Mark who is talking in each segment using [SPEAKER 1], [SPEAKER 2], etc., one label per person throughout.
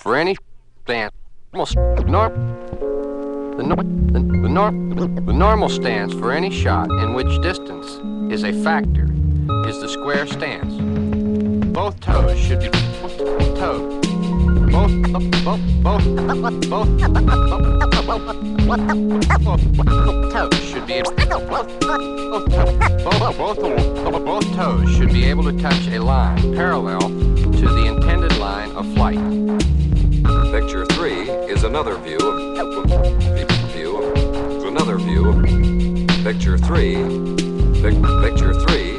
[SPEAKER 1] for any stance. The normal stance for any shot in which distance is a factor is the square stance. Both toes should be both toes should be both toes should be able to touch a line parallel to the intended line of flight.
[SPEAKER 2] Picture 3 is another view of another view of picture 3. Picture 3.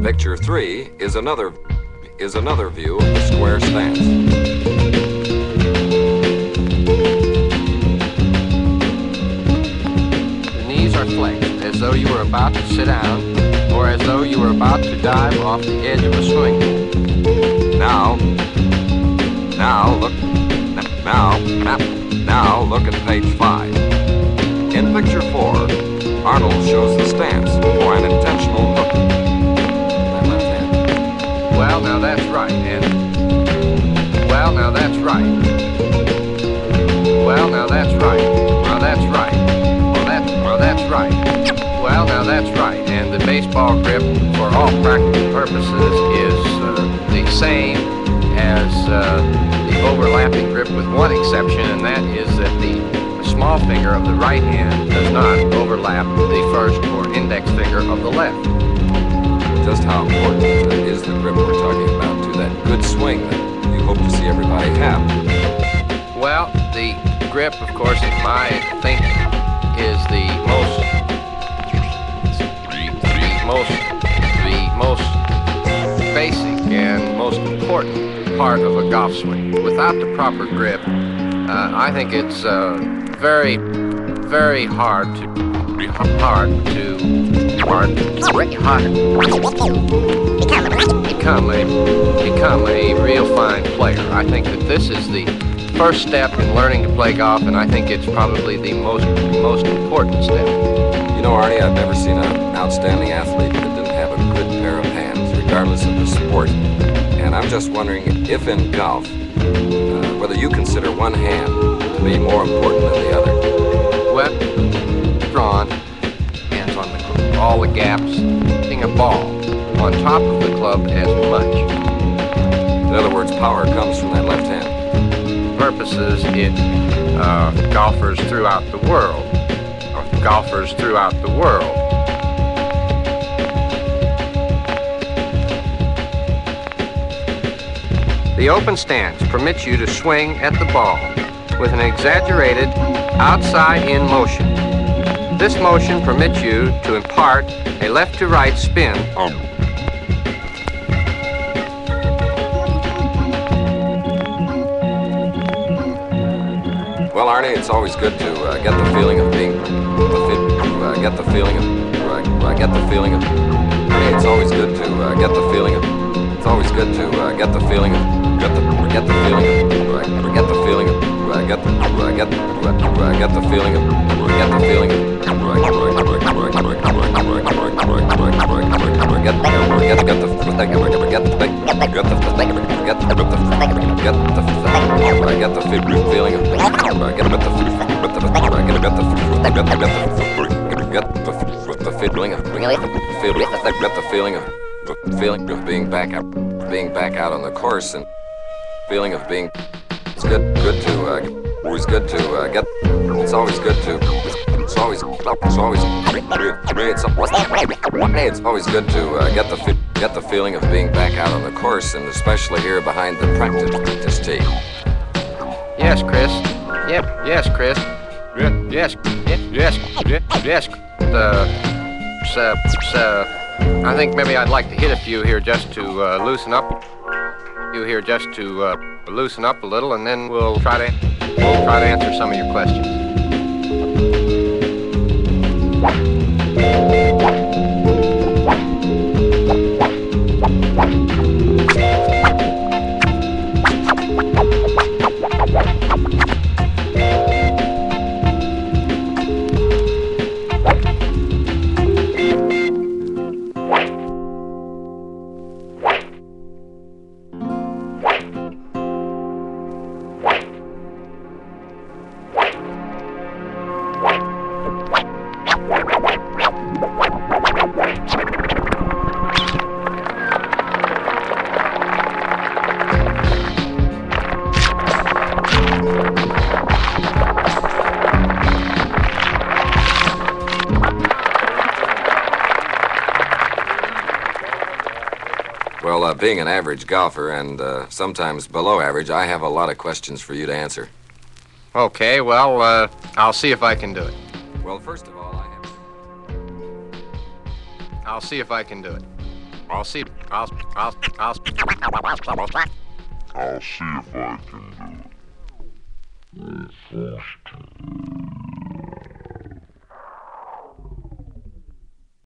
[SPEAKER 2] Picture 3 is another view of the square stance.
[SPEAKER 1] The knees are flexed as though you were about to sit down or as though you were about to dive off the edge of a swimming pool.
[SPEAKER 2] Now look at page 5. In picture 4, Arnold shows the stance for an intentional hook. That left hand.
[SPEAKER 1] Well, now that's right, and well, now that's right. Well, now that's right. Well, that's right. Well, that's right. Well, now that's right. And the baseball grip, for all practical purposes, is the same as the overlapping grip, with one exception, and that is that the small finger of the right hand does not overlap the first or index finger of the left.
[SPEAKER 2] Just how important is the grip we're talking about to that good swing that you hope to see everybody have?
[SPEAKER 1] Well, the grip, of course, I think, is the most basic and most important part of a golf swing. Without the proper grip, I think it's very, very hard to become a real fine player. I think that this is the first step in learning to play golf, and I think it's probably the most important step.
[SPEAKER 2] You know, Arnie, I've never seen an outstanding athlete that didn't have a good pair of hands, regardless of the sport. And I'm just wondering if in golf, whether you consider one hand to be more important than the other.
[SPEAKER 1] Well, drawn, hands on the club, all the gaps, hitting a ball on top of the club as much.
[SPEAKER 2] In other words, power comes from that left hand.
[SPEAKER 1] Purposes golfers throughout the world. The open stance permits you to swing at the ball with an exaggerated outside-in motion. This motion permits you to impart a left-to-right spin.
[SPEAKER 2] Well, Arnie, it's always good to get the feeling of being. It's always good to get the feeling of. It's always good to get the feeling of. Get the feeling of. Get the feeling of. Get the feeling of. Get the feeling of. Get the feeling of. Feeling of being back out on the course, and feeling of being. It's always good to get. It's always good to get the feeling of being back out on the course, and especially here behind the practice tee.
[SPEAKER 1] Yes, Chris. Yep. Yes, Chris. Yes. I think maybe I'd like to hit a few here just to loosen up. Loosen up a little, and then we'll try to answer some of your questions.
[SPEAKER 2] being an average golfer and sometimes below average, I have a lot of questions for you to answer.
[SPEAKER 1] Okay, well, I'll see if I can do it.
[SPEAKER 2] Well, first of all,
[SPEAKER 1] I'll see if I can do it. I'll see if I can do it.